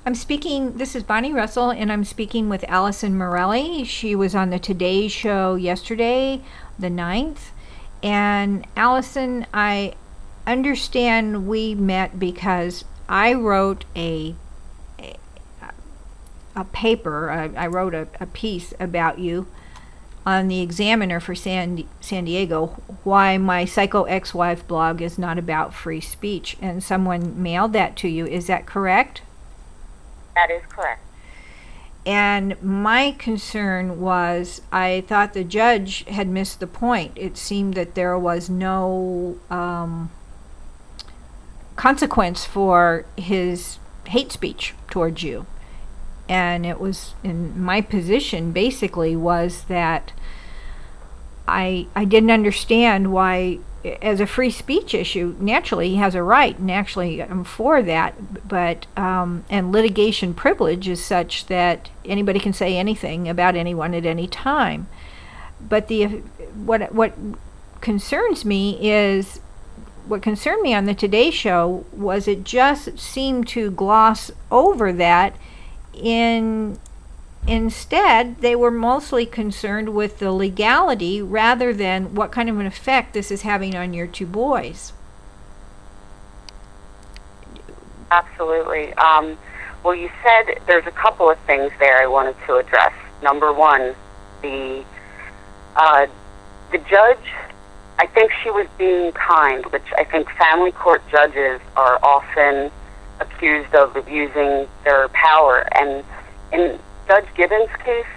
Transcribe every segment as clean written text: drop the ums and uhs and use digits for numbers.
This is Bonnie Russell, and I'm speaking with Allison Morelli. She was on the Today Show yesterday, the 9th. And Allison, I understand we met because I wrote a paper, I wrote a piece about you on the Examiner for San Diego, why my Psycho Ex-Wife blog is not about free speech. And someone mailed that to you. Is that correct? That is correct. And my concern was I thought the judge had missed the point. It seemed that there was no consequence for his hate speech towards you. And it was, in my position basically was that I didn't understand why, as a free speech issue, naturally he has a right, and actually I'm for that, but and litigation privilege is such that anybody can say anything about anyone at any time. But what concerns me is, what concerned me on the Today Show was it just seemed to gloss over that. Instead, they were mostly concerned with the legality rather than what kind of an effect this is having on your two boys. Absolutely. Well, you said there's a couple of things there I wanted to address. Number one, the judge, I think she was being kind, which I think family court judges are often accused of abusing their power. And in Judge Gibbons' case,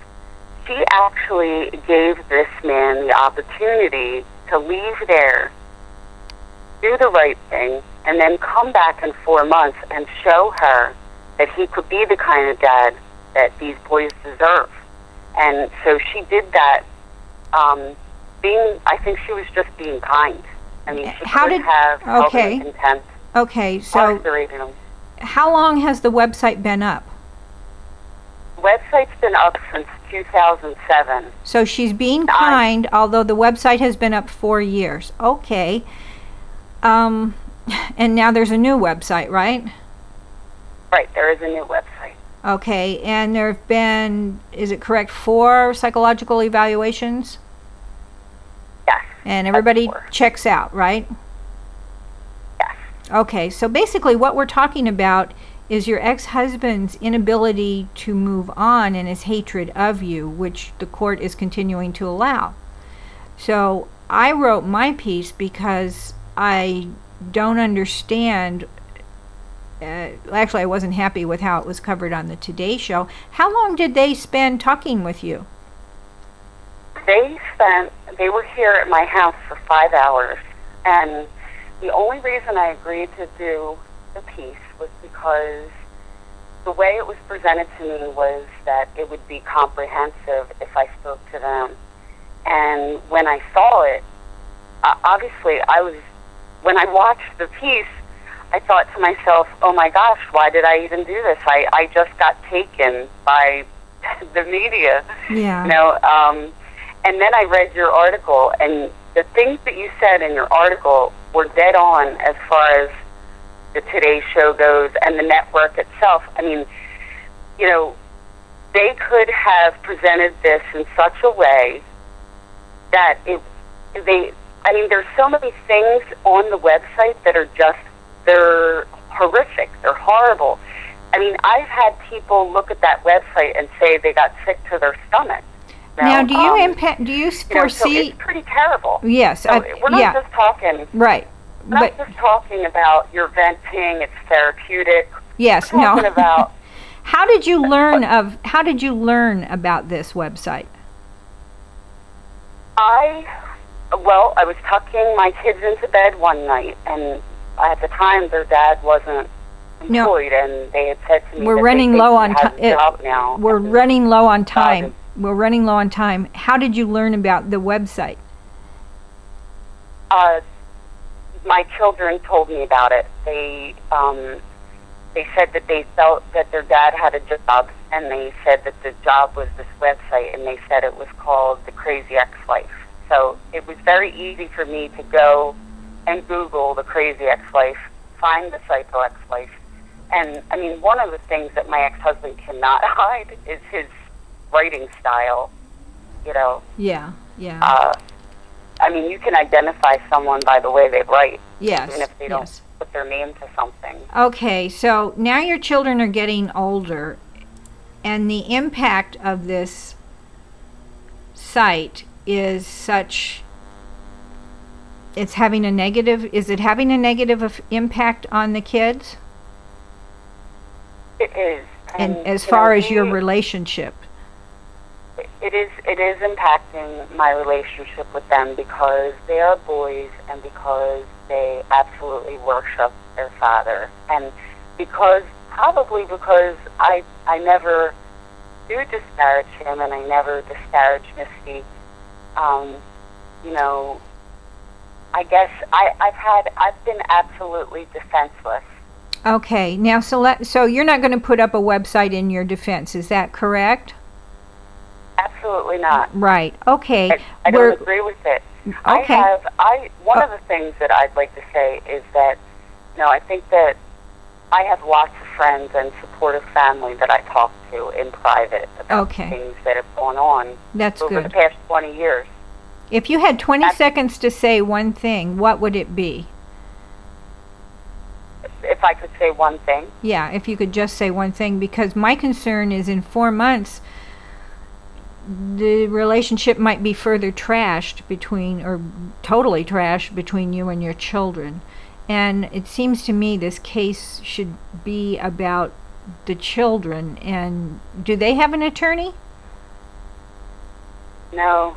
she actually gave this man the opportunity to leave there, do the right thing, and then come back in 4 months and show her that he could be the kind of dad that these boys deserve. And so she did that. I think she was just being kind. I mean, she could have held him in contempt. Okay, so how long has the website been up? The website's been up since 2007. So she's being kind, although the website has been up 4 years. Okay. And now there's a new website, right? Right, there is a new website. Okay, and there have been, is it correct, 4 psychological evaluations? Yes. And everybody checks out, right? Yes. Okay, so basically what we're talking about is your ex-husband's inability to move on and his hatred of you, which the court is continuing to allow. So I wrote my piece because I don't understand. Actually, I wasn't happy with how it was covered on the Today Show. How long did they spend talking with you? They were here at my house for 5 hours, and the only reason I agreed to do the piece was because the way it was presented to me was that it would be comprehensive if I spoke to them. And when I saw it, obviously when I watched the piece, I thought to myself, oh my gosh, why did I even do this? I just got taken by the media. Yeah. You know, and then I read your article, and the things that you said in your article were dead on as far as the Today Show goes and the network itself. I mean, you know, they could have presented this in such a way that there's so many things on the website that are they're horrific, they're horrible. I mean, I've had people look at that website and say they got sick to their stomach. Now, do you foresee? So it's pretty terrible. Yes, so we're not just talking. Right. We're not just talking about you're venting. It's therapeutic. Yes. We're talking about. How did you learn about this website? I was tucking my kids into bed one night, and at the time their dad wasn't employed, and they had said to me, we're running low on time. We're running low on time. We're running low on time. How did you learn about the website? My children told me about it. They said that they felt that their dad had a job, and they said that the job was this website, and they said it was called The Crazy Ex-Wife. So it was very easy for me to go and Google The Crazy Ex-Wife, find the Psycho Ex-Wife, And, I mean, one of the things that my ex-husband cannot hide is his writing style, you know. Yeah, yeah. I mean, you can identify someone by the way they write, Yes, even if they don't put their name to something. Okay, so now your children are getting older, and the impact of this site is such, it's having a negative, is it having a negative impact on the kids? It is. And as far as your relationship? It is impacting my relationship with them because they are boys and because they absolutely worship their father. And probably because I never do disparage him and I never disparage Misty. You know, I guess I've been absolutely defenseless. Okay, now so you're not going to put up a website in your defense, is that correct? Absolutely not. Right. Okay. I don't agree with it. Okay. One of the things that I'd like to say is that, you know, I think that I have lots of friends and supportive family that I talk to in private about things that have gone on over the past 20 years. If you had 20 seconds to say one thing, what would it be? If I could say one thing? Yeah, if you could just say one thing, because my concern is in 4 months, the relationship might be further trashed totally trashed between you and your children. And it seems to me this case should be about the children. And do they have an attorney? No.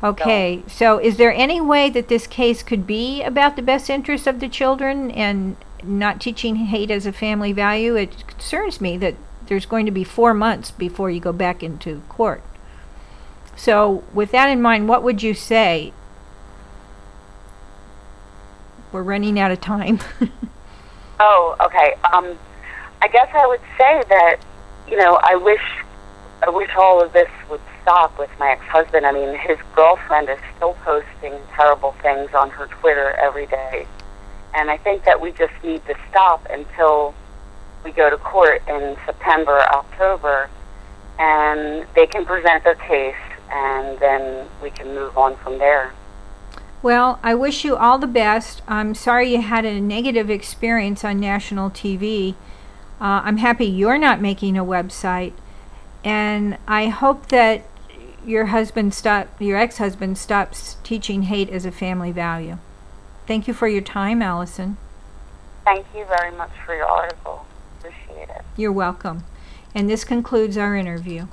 Okay, so is there any way that this case could be about the best interests of the children and not teaching hate as a family value? It concerns me that there's going to be 4 months before you go back into court. So with that in mind, what would you say? We're running out of time. Oh, okay. I guess I would say that, you know, I wish all of this would stop with my ex-husband. I mean, his girlfriend is still posting terrible things on her Twitter every day. And I think that we just need to stop until we go to court in September, October, and they can present their case, and then we can move on from there. Well, I wish you all the best. I'm sorry you had a negative experience on national TV. I'm happy you're not making a website, and I hope that your ex-husband stops teaching hate as a family value. Thank you for your time, Allison. Thank you very much for your article. Appreciate it. You're welcome. And this concludes our interview.